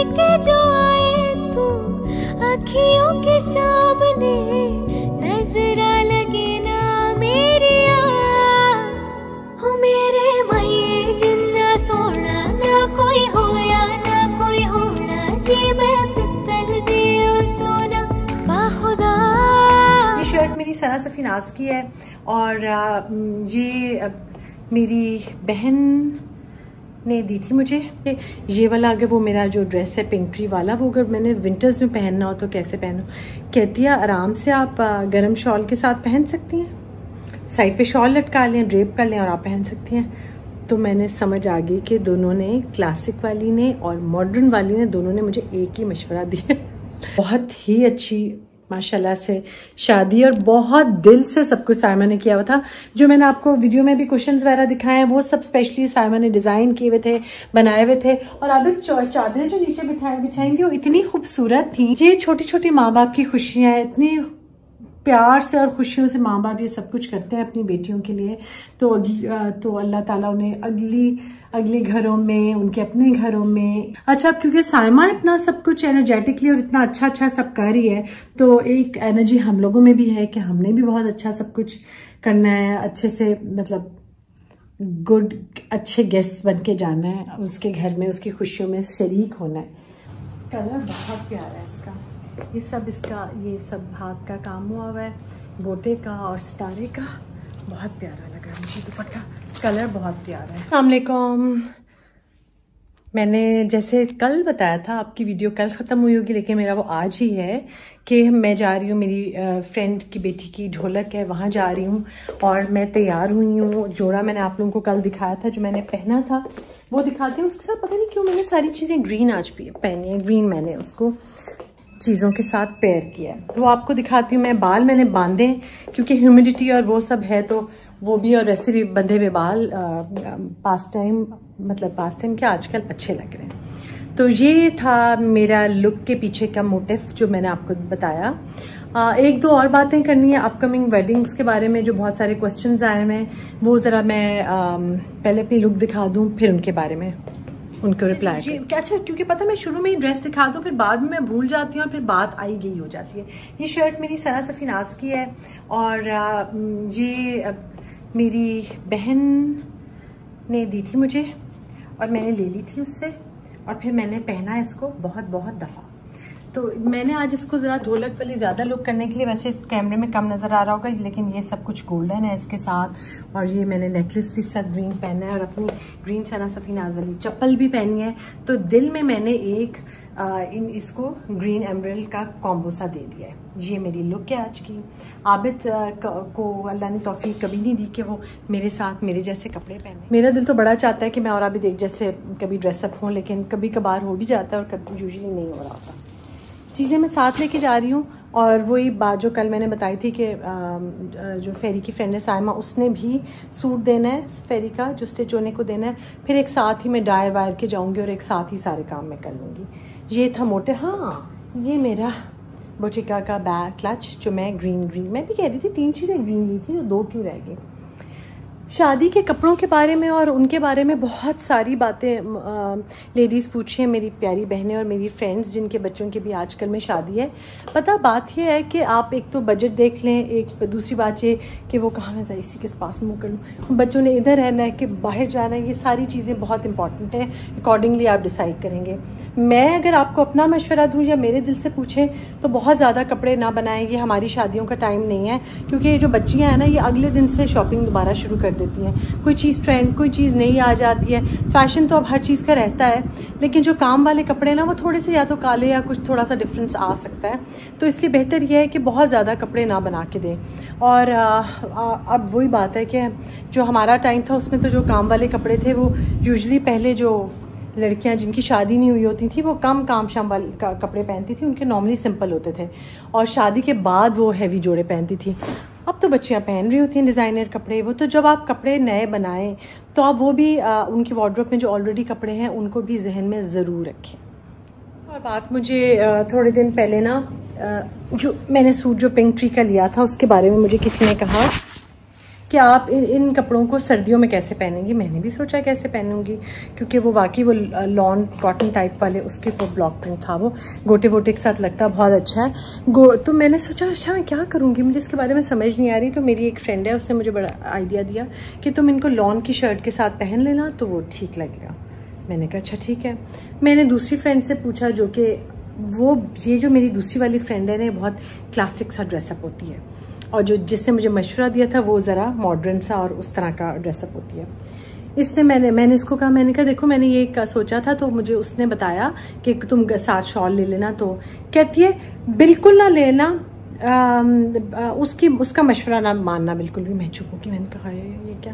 लेके जो आए तू अखियों के सामने, नजरा लगे ना मेरे हो मेरे मये जिन्ना सोना, ना कोई होया ना कोई होना, जी मैं पित्तल दे ओ सोना बाखुदा। ये शर्ट मेरी सना सफी नाज की है और ये मेरी बहन ने दी थी मुझे। ये वाला अगर वो मेरा जो ड्रेस है पिंक ट्री वाला, वो अगर मैंने विंटर्स में पहनना हो तो कैसे पहनूं? कहती है आराम से आप गर्म शॉल के साथ पहन सकती हैं, साइड पे शॉल लटका लें, ड्रेप कर लें और आप पहन सकती हैं। तो मैंने समझ आ गई कि दोनों ने, क्लासिक वाली ने और मॉडर्न वाली ने, दोनों ने मुझे एक ही मशवरा दिया। बहुत ही अच्छी माशाल्लाह से शादी और बहुत दिल से सब कुछ साइमा ने किया हुआ था। जो मैंने आपको वीडियो में भी कुशन्स वगैरह दिखाए हैं वो सब स्पेशली साइमा ने डिजाइन किए हुए थे, बनाए हुए थे। और अब चादरें जो नीचे बिछाई थी वो इतनी खूबसूरत थी। ये छोटी छोटी माँ बाप की खुशियां, इतनी प्यार से और खुशियों से माँ बाप ये सब कुछ करते हैं अपनी बेटियों के लिए। तो अल्लाह ताला उन्हें अगले घरों में, उनके अपने घरों में। अच्छा, अब क्योंकि साइमा इतना सब कुछ एनर्जेटिकली और इतना अच्छा सब कर रही है, तो एक एनर्जी हम लोगों में भी है कि हमने भी बहुत अच्छा सब कुछ करना है, अच्छे से मतलब गुड अच्छे गेस्ट बन के जाना है, उसके घर में उसकी खुशियों में शरीक होना है। कलर बहुत प्यारा है इसका, ये सब हाथ का काम हुआ हुआ है, गोटे का और सितारे का। बहुत प्यारा लगा मुझे दुपट्टा, कलर बहुत प्यारा है। अस्सलाम वालेकुम। मैंने जैसे कल बताया था, आपकी वीडियो कल ख़त्म हुई होगी लेकिन मेरा वो आज ही है कि मैं जा रही हूँ, मेरी फ्रेंड की बेटी की ढोलक है, वहाँ जा रही हूँ और मैं तैयार हुई हूँ। जोड़ा मैंने आप लोगों को कल दिखाया था, जो मैंने पहना था वो दिखाती हूँ। उसके साथ पता नहीं क्यों मैंने सारी चीज़ें ग्रीन आज भी पहनी है, ग्रीन मैंने उसको चीज़ों के साथ पेयर किया है, वो आपको दिखाती हूँ। मैं बाल मैंने बांधे क्योंकि ह्यूमिडिटी और वो सब है, तो वो भी, और वैसे भी बंधे हुए बाल पास टाइम क्या आजकल अच्छे लग रहे हैं। तो ये था मेरा लुक के पीछे का मोटिव जो मैंने आपको बताया। एक दो और बातें करनी है अपकमिंग वेडिंग्स के बारे में, जो बहुत सारे क्वेश्चंस आए हैं, वो ज़रा मैं पहले अपनी लुक दिखा दूँ, फिर उनके बारे में उनको रिप्लाई कर। अच्छा, क्योंकि पता मैं शुरू में ही ड्रेस दिखा दूँ, फिर बाद में मैं भूल जाती हूँ और फिर बात आई गई हो जाती है। ये शर्ट मेरी सना सफी नाज की है और ये मेरी बहन ने दी थी मुझे और मैंने ले ली थी उससे, और फिर मैंने पहना है इसको बहुत दफ़ा। तो मैंने आज इसको ज़रा ढोलक वाली ज़्यादा लुक करने के लिए, वैसे इस कैमरे में कम नज़र आ रहा होगा लेकिन ये सब कुछ गोल्डन है इसके साथ, और ये मैंने नेकलेस भी साथ ग्रीन पहना है और अपनी ग्रीन सना सफी नाज वाली चप्पल भी पहनी है। तो दिल में मैंने एक इसको ग्रीन एमरल्ड का कॉम्बो सा दे दिया है। ये मेरी लुक है आज की। आबिद को अल्लाह ने तौफीक कभी नहीं दी कि वो मेरे साथ मेरे जैसे कपड़े पहने। मेरा दिल तो बड़ा चाहता है कि मैं और आबिद एक जैसे कभी ड्रेसअप हों, लेकिन कभी कभार हो भी जाता है और यूजुअली नहीं हो रहा होता। चीज़ें मैं साथ लेके जा रही हूँ, और वही बात जो कल मैंने बताई थी कि जो फेरी की फ्रेंड है साइमा, उसने भी सूट देना है फेरी का, जो स्टिच होने को देना है। फिर एक साथ ही मैं डायर वायर के जाऊँगी और एक साथ ही सारे काम मैं कर लूँगी। ये था मोटे। हाँ, ये मेरा बोटिका का बैग क्लच जो मैं ग्रीन मैं भी कह रही थी 3 चीज़ें ग्रीन ली थी, तो 2 क्यों रह गई। शादी के कपड़ों के बारे में और उनके बारे में बहुत सारी बातें लेडीज़ पूछी हैं, मेरी प्यारी बहनें और मेरी फ्रेंड्स जिनके बच्चों की भी आजकल में शादी है। पता बात यह है कि आप एक तो बजट देख लें, एक दूसरी बात ये कि वो कहाँ मैं इसी के पास मुँह कर लूँ, बच्चों ने इधर रहना है कि बाहर जाना है, ये सारी चीज़ें बहुत इंपॉर्टेंट है। अकॉर्डिंगली आप डिसाइड करेंगे। मैं अगर आपको अपना मशवरा दूँ या मेरे दिल से पूछें तो बहुत ज़्यादा कपड़े ना बनाएं, ये हमारी शादियों का टाइम नहीं है, क्योंकि ये जो बच्चियाँ हैं ना, ये अगले दिन से शॉपिंग दोबारा शुरू कर देती हैं। कोई चीज़ ट्रेंड, कोई चीज़ नई आ जाती है, फैशन तो अब हर चीज़ का रहता है, लेकिन जो काम वाले कपड़े ना वो थोड़े से या तो काले या कुछ थोड़ा सा डिफरेंस आ सकता है। तो इसलिए बेहतर यह है कि बहुत ज़्यादा कपड़े ना बना के दें। और अब वही बात है कि जो हमारा टाइम था उसमें तो जो काम वाले कपड़े थे वो यूजुअली पहले जो लड़कियां जिनकी शादी नहीं हुई होती थी वो कम काम शाम वाले कपड़े पहनती थी, उनके नॉर्मली सिंपल होते थे, और शादी के बाद वो हैवी जोड़े पहनती थी। अब तो बच्चियां पहन रही होती हैं डिज़ाइनर कपड़े। वो तो जब आप कपड़े नए बनाएं तो आप वो भी उनकी वार्डरोब में जो ऑलरेडी कपड़े हैं उनको भी जहन में ज़रूर रखें। और बात मुझे थोड़े दिन पहले ना जो मैंने सूट जो पिंक ट्री का लिया था उसके बारे में मुझे किसी ने कहा कि आप इन कपड़ों को सर्दियों में कैसे पहनेंगी। मैंने भी सोचा कैसे पहनूंगी, क्योंकि वो वाकई वो लॉन कॉटन टाइप वाले, उसके ऊपर ब्लॉक प्रिंट था, वो गोटे वोटे के साथ लगता बहुत अच्छा है। तो मैंने सोचा अच्छा मैं क्या करूँगी, मुझे इसके बारे में समझ नहीं आ रही। तो मेरी एक फ्रेंड है, उसने मुझे बड़ा आइडिया दिया कि तुम इनको लॉन की शर्ट के साथ पहन लेना तो वो ठीक लगेगा। मैंने कहा अच्छा ठीक है। मैंने दूसरी फ्रेंड से पूछा, जो कि ये जो मेरी दूसरी वाली फ्रेंड है ना, बहुत क्लासिक सा ड्रेसअप होती है, और जो जिससे मुझे मशवरा दिया था वो ज़रा मॉडर्न सा और उस तरह का ड्रेसअप होती है। इसने मैंने इसको कहा, मैंने कहा देखो मैंने ये सोचा था, तो मुझे उसने बताया कि तुम साथ शॉल ले लेना। तो कहती है बिल्कुल ना लेना, उसका मशवरा ना मानना बिल्कुल भी। मैं चुप हो गई, मैंने कहा ये क्या।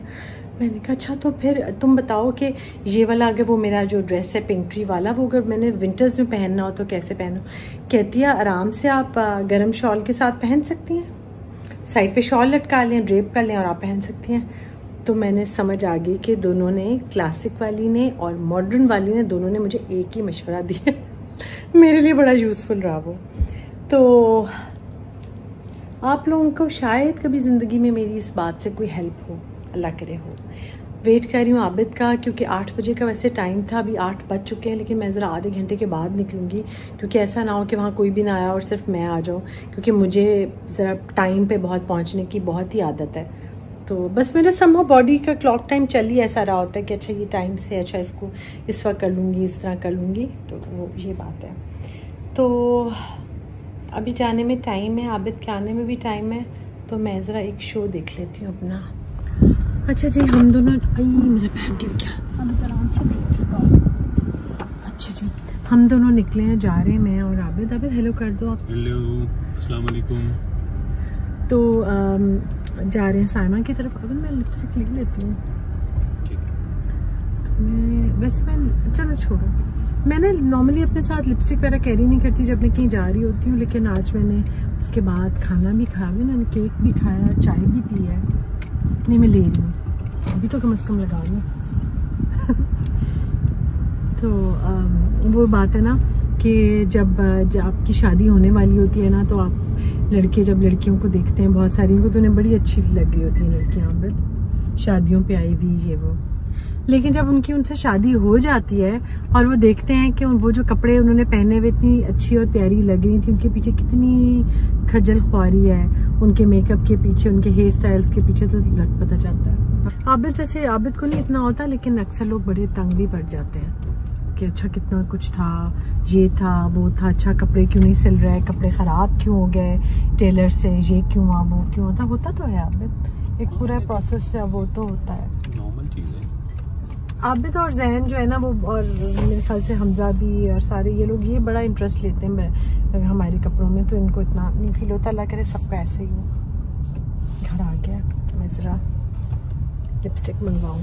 मैंने कहा अच्छा तो फिर तुम बताओ कि ये वाला अगर वो मेरा जो ड्रेस है पिंक ट्री वाला, वो अगर मैंने विंटर्स में पहनना हो तो कैसे पहनूं। कहती है आराम से आप गर्म शॉल के साथ पहन सकती हैं, साइड पे शॉल लटका लें, ड्रेप कर लें और आप पहन सकती हैं। तो मैंने समझ आ गई कि दोनों ने, क्लासिक वाली ने और मॉडर्न वाली ने, दोनों ने मुझे एक ही मशवरा दिया। मेरे लिए बड़ा यूज़फुल रहा वो। तो आप लोगों को शायद कभी ज़िंदगी में मेरी इस बात से कोई हेल्प हो, अल्लाह करे हो। वेट कर रही हूँ आबिद का, क्योंकि 8 बजे का वैसे टाइम था, अभी 8 बज चुके हैं, लेकिन मैं ज़रा आधे घंटे के बाद निकलूँगी, क्योंकि ऐसा ना हो कि वहाँ कोई भी ना आया और सिर्फ मैं आ जाऊँ, क्योंकि मुझे ज़रा टाइम पे बहुत पहुँचने की बहुत ही आदत है। तो बस मेरा समहाउ बॉडी का क्लॉक टाइम चल ही ऐसा रहा होता है कि अच्छा ये टाइम से, अच्छा इसको इस वक्त कर लूँगी, इस तरह कर लूँगी, तो वो ये बात है। तो अभी जाने में टाइम है, आबिद के आने में भी टाइम है, तो मैं ज़रा एक शो देख लेती हूँ अपना। अच्छा जी, हम दोनों, मेरा बैग गिर गया, हम आराम से देख चुका हूँ। अच्छा जी, हम दोनों निकले हैं, जा रहे हैं, मैं और आबिद। आबिद हेलो कर दो आप। हेलो, अस्सलाम वालेकुम। तो जा रहे हैं साइमा की तरफ। अभी मैं लिपस्टिक ले लेती हूँ, तो मैं चलो छोड़ो, मैंने नॉर्मली अपने साथ लिपस्टिक वगैरह कैरी नहीं करती जब मैं कहीं जा रही होती हूँ, लेकिन आज मैंने उसके बाद खाना भी खाया, मैंने केक भी खाया, चाय भी पी है, नहीं मैं ले रही हूँ अभी तो कम से कम लगाऊंगी। तो वो बात है ना कि जब आपकी शादी होने वाली होती है ना, तो आप लड़के जब लड़कियों को देखते हैं, बहुत सारी को तो उन्हें बड़ी अच्छी लग रही होती है लड़कियाँ, बट शादियों पे आई भी ये वो। लेकिन जब उनसे शादी हो जाती है और वो देखते हैं कि वो जो कपड़े उन्होंने पहने हुए इतनी अच्छी और प्यारी लग रही थी, उनके पीछे कितनी खजल ख्वारी है, उनके मेकअप के पीछे, उनके हेयर स्टाइल्स के पीछे, तो पता चलता है। आबिद को नहीं इतना होता, लेकिन अक्सर लोग बड़े तंग भी पड़ जाते हैं कि अच्छा कितना कुछ था, ये था वो था, अच्छा कपड़े क्यों नहीं सिल रहे, कपड़े ख़राब क्यों हो गए टेलर से, ये क्यों हुआ, वो क्यों होता तो है आबिद, एक पूरा प्रोसेस है, वो तो होता है, नॉर्मल चीज़ है। आबिद और जैन जो है ना वो, और मेरे ख्याल से हमजा भी और सारे ये लोग, ये बड़ा इंटरेस्ट लेते हैं हमारे कपड़ों में, तो इनको इतना नहीं फील होता। अल्लाह करे सबका ऐसे ही हो। घर आ गया, मैं ज़रा लिपस्टिक मंगवाऊँ।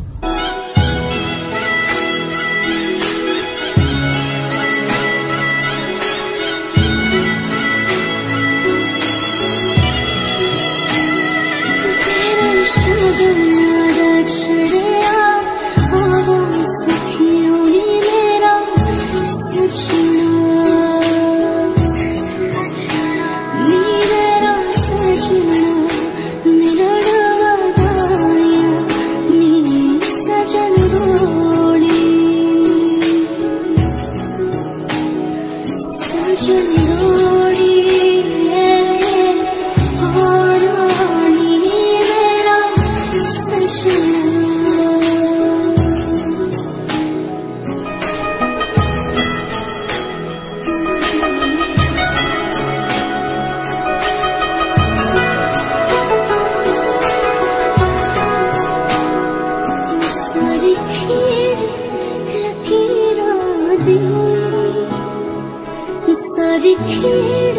सारी खेड़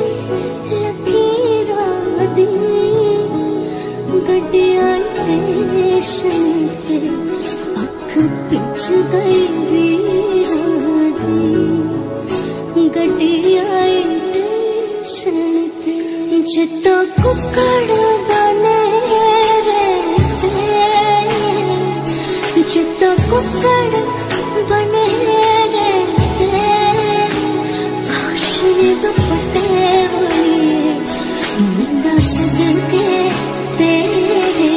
लकीरां दी गड्डियां स्टेशन ते अख पिछ गई वीरां दी गड्डियां स्टेशन ते चिट्टा कुकड़ बने रहते चिट्टा कुकड़ बने दुपट्टे हुए मुंडा सदके तेरे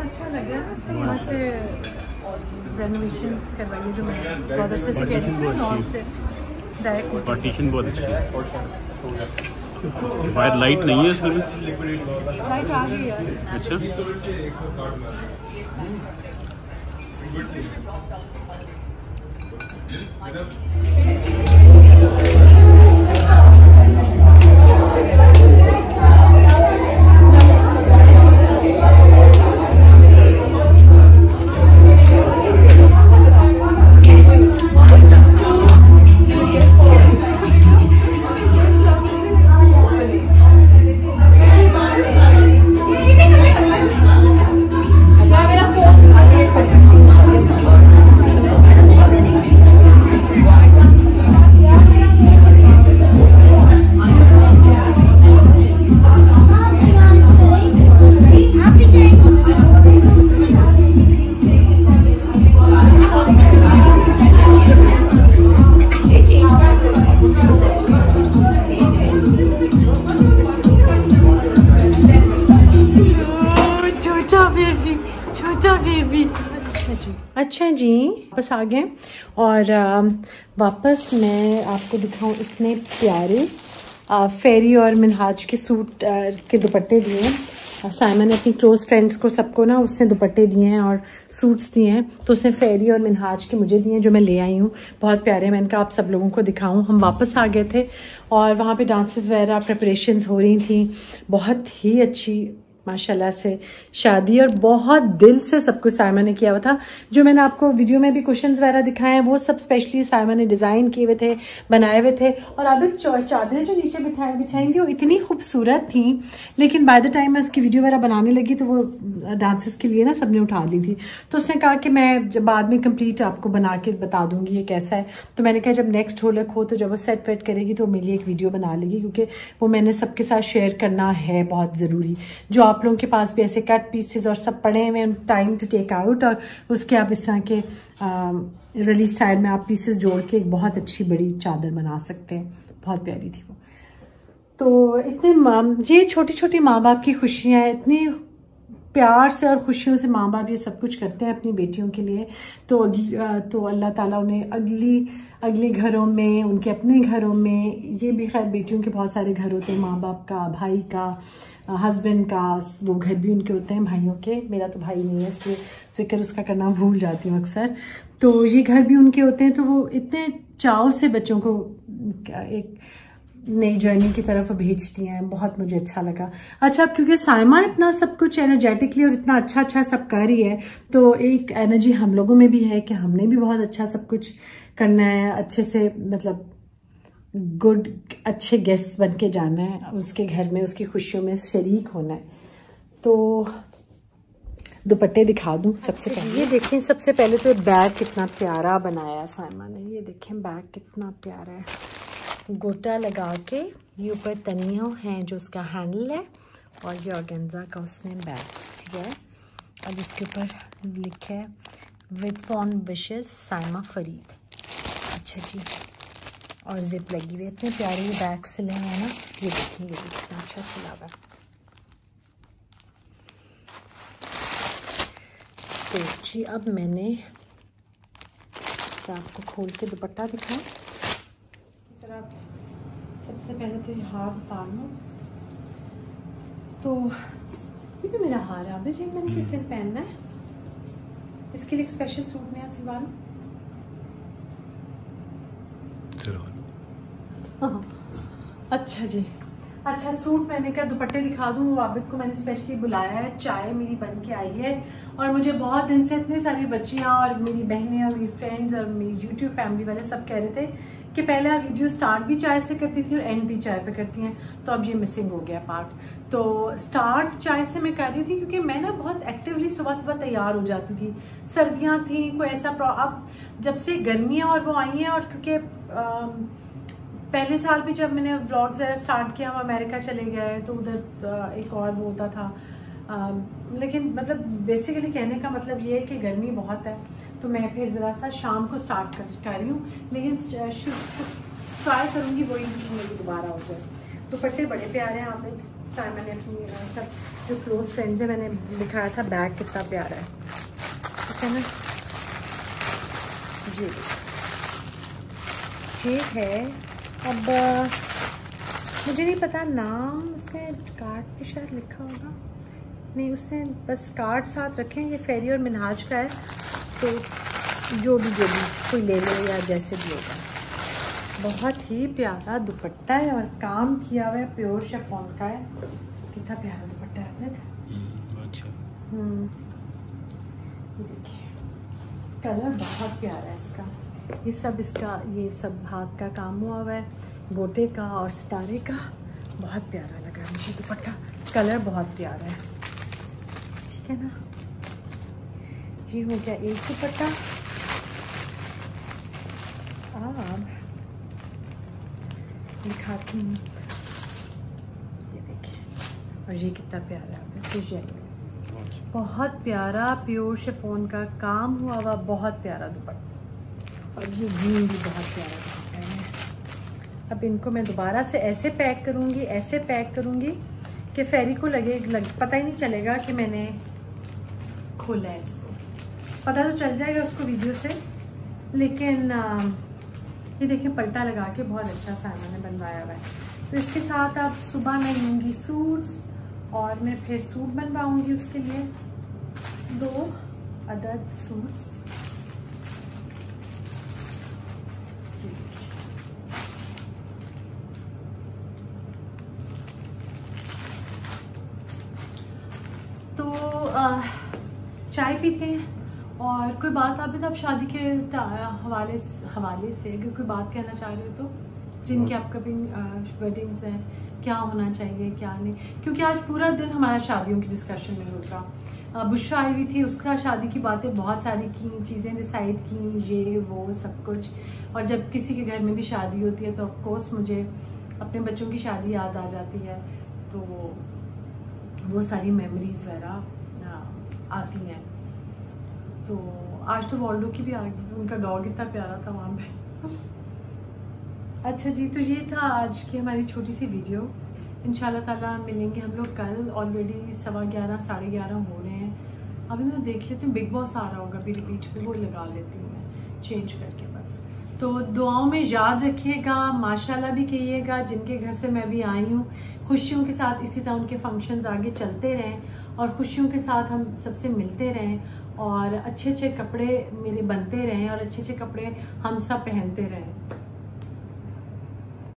अच्छा लग रहा है ना, यहाँ से रेनोवेशन करवाइए जो मैं बहुत अच्छे से कह रही हूँ, नॉर्थ से डायरेक्ट पार्टीशन बहुत अच्छी है। बाहर लाइट नहीं है इसमें, लाइट आ गई है। अच्छा अच्छा जी, वापस आ गए और वापस मैं आपको दिखाऊं इतने प्यारे फेरी और मिनहाज के सूट के दुपट्टे दिए हैं। साइमन ने अपनी क्लोज फ्रेंड्स को सबको ना उसने दुपट्टे दिए हैं और सूट्स दिए हैं, तो उसने फेरी और मिनहाज के मुझे दिए हैं जो मैं ले आई हूँ। बहुत प्यारे हैं, मैंने कहा आप सब लोगों को दिखाऊं। हम वापस आ गए थे और वहाँ पे डांसेस वगैरह प्रिपरेशंस हो रही थी, बहुत ही अच्छी माशाल्लाह से शादी, और बहुत दिल से सब कुछ साइमन ने किया हुआ था। जो मैंने आपको वीडियो में भी कुशन्स वगैरह दिखाए हैं वो सब स्पेशली साइमन ने डिज़ाइन किए हुए थे, बनाए हुए थे। और अब चादरें जो नीचे बिछाएंगे वो इतनी खूबसूरत थी, लेकिन बाय द टाइम मैं उसकी वीडियो वगैरह बनाने लगी तो वो डांसेस के लिए ना सबने उठा ली थी, तो उसने कहा कि मैं जब बाद में कंप्लीट आपको बना के बता दूंगी ये कैसा है। तो मैंने कहा जब नेक्स्ट ढोलक हो तो जब वो सेट वेट करेगी तो मेरे लिए एक वीडियो बना लेगी, क्योंकि वो मैंने सबके साथ शेयर करना है, बहुत ज़रूरी। जो आप लोगों के पास भी ऐसे कट पीसेस और सब पड़े हुए हैं, टाइम टू टेक आउट, और उसके आप इस तरह के रिलीज स्टाइल में आप पीसेस जोड़ के एक बहुत अच्छी बड़ी चादर बना सकते हैं। बहुत प्यारी थी वो। तो इतने ये छोटी छोटी माँ बाप की खुशियाँ, इतनी प्यार से और खुशियों से माँ बाप ये सब कुछ करते हैं अपनी बेटियों के लिए। तो अल्लाह ताला उन्हें अगले घरों में, उनके अपने घरों में, ये भी खैर बेटियों के बहुत सारे घर होते हैं, माँ बाप का, भाई का, हस्बैंड का, वो घर भी उनके होते हैं भाइयों के। मेरा तो भाई नहीं है इसलिए जिक्र उसका करना भूल जाती हूँ अक्सर। तो ये घर भी उनके होते हैं, तो वो इतने चाव से बच्चों को एक नई जर्नी की तरफ भेजती हैं। बहुत मुझे अच्छा लगा। अच्छा, क्योंकि साइमा इतना सब कुछ एनर्जेटिकली और इतना अच्छा सब कर रही है, तो एक एनर्जी हम लोगों में भी है कि हमने भी बहुत अच्छा सब कुछ करना है, अच्छे से मतलब गुड अच्छे गेस्ट बन के जाना है उसके घर में, उसकी खुशियों में शरीक होना है। तो दुपट्टे दिखा दूं सबसे पहले। ये देखें, सबसे पहले तो बैग कितना प्यारा बनाया साइमा ने। ये देखें बैग कितना प्यारा है, गोटा लगा के, ये ऊपर तनिया है जो उसका हैंडल है, और ये ऑर्गेन्जा का उसने बैग दिया है। अब इसके ऊपर लिखा है with fond wishes Saima Farid. अच्छा जी, और जिप लगी हुई है। इतने प्यारे ये बैग सिले हैं ना, ये देखिए, ये कितना अच्छा सिला हुआ है। तो जी अब मैंने आपको खोल के दुपट्टा दिखाऊं। सबसे पहले तो ये हाफ उतार लो। तो ये भी मेरा हार है जी, मैंने किस दिन पहनना है? इसके लिए एक स्पेशल सूट नया सिलवा लूं। अच्छा जी, अच्छा सूट मैंने कहा दुपट्टे दिखा दूं। आबिद को मैंने स्पेशली बुलाया है, चाय मेरी बन के आई है और मुझे बहुत दिन से इतने सारी बच्चियां और मेरी बहनें और मेरी फ्रेंड्स और मेरी यूट्यूब फैमिली वाले सब कह रहे थे कि पहले आप वीडियो स्टार्ट भी चाय से करती थी और एंड भी चाय पे करती हैं, तो अब ये मिसिंग हो गया पार्ट। तो स्टार्ट चाय से मैं कर रही थी क्योंकि मैं ना बहुत एक्टिवली सुबह सुबह तैयार हो जाती थी। सर्दियाँ थी, कोई ऐसा अब जब से गर्मियाँ और वो आई हैं, और क्योंकि पहले साल भी जब मैंने व्लॉग स्टार्ट किया हम अमेरिका चले गए तो उधर एक और वो होता था। लेकिन मतलब बेसिकली कहने का मतलब ये है कि गर्मी बहुत है, तो मैं फिर ज़रा सा शाम को स्टार्ट कर रही हूँ, लेकिन ट्राई करूँगी वही मेरी दोबारा हो जाए। दुपट्टे बड़े प्यारे हैं आप लोग, मैंने अपनी सब जो क्लोज फ्रेंड्स है मैंने दिखाया था बैग कितना प्यारा है, ठीक है ना जी। ये है, अब मुझे नहीं पता नाम, उसने कार्ड पे शायद लिखा होगा, नहीं उसने बस कार्ड साथ रखे हैं। ये फेरी और मिनहाज का है, तो जो भी कोई ले लो या जैसे भी होगा। बहुत ही प्यारा दुपट्टा है और काम किया हुआ है, प्योर शिफॉन का है। कितना प्यारा दुपट्टा है। अच्छा। ये देखिए कलर बहुत प्यारा है इसका। ये सब हाथ का काम हुआ है, गोटे का और सितारे का। बहुत प्यारा लगा मुझे दुपट्टा, कलर बहुत प्यारा है, ठीक है ना। ये हो गया एक दुपट्टा। अब दिखाती हूँ, ये देखिए, और ये कितना प्यारा है, बहुत प्यारा प्योर शिफॉन का काम हुआ हुआ, बहुत प्यारा दुपट्टा। और ये ग्रीन भी बहुत प्यारा दुपट्टा है। अब इनको मैं दोबारा से ऐसे पैक करूँगी कि फेरी को पता ही नहीं चलेगा कि मैंने खोला है इसको। पता तो चल जाएगा उसको वीडियो से, लेकिन ये देखिए पलटा लगा के बहुत अच्छा सा मैंने बनवाया हुआ है। तो इसके साथ अब सुबह मैं लूँगी सूट्स और मैं फिर सूट बनवाऊँगी उसके लिए 2 अदद सूट्स। तो चाय पीते हैं और कोई बात आप शादी के हवाले से अगर कोई बात कहना चाह रहे हो तो, जिनकी अपकमिंग वेडिंग्स हैं, क्या होना चाहिए क्या नहीं, क्योंकि आज पूरा दिन हमारा शादियों की डिस्कशन में होगा। बुशरा आई हुई थी, उसका शादी की बातें बहुत सारी की, चीज़ें डिसाइड की, ये वो सब कुछ। और जब किसी के घर में भी शादी होती है तो ऑफ कोर्स मुझे अपने बच्चों की शादी याद आ जाती है, तो वो सारी मेमोरीज वगैरह आती हैं। तो आज तो वॉल्डो की भी आ गई, उनका डॉग इतना प्यारा था वहाँ पे। अच्छा जी, तो ये था आज की हमारी छोटी सी वीडियो। इंशाल्लाह ताला मिलेंगे हम लोग कल। ऑलरेडी 11:15 साढ़े 11 हो रहे हैं। अभी मैं देख लेती हूँ, बिग बॉस आ रहा होगा मेरी रिपीट पे, वो लगा लेती हूँ मैं चेंज करके बस। तो दुआओं में याद रखिएगा, माशाल्लाह भी कहिएगा। जिनके घर से मैं भी आई हूँ, खुशियों के साथ इसी तरह उनके फंक्शंस आगे चलते रहें और खुशियों के साथ हम सबसे मिलते रहें और अच्छे अच्छे कपड़े मेरे बनते रहें और अच्छे अच्छे कपड़े हम सब पहनते रहें।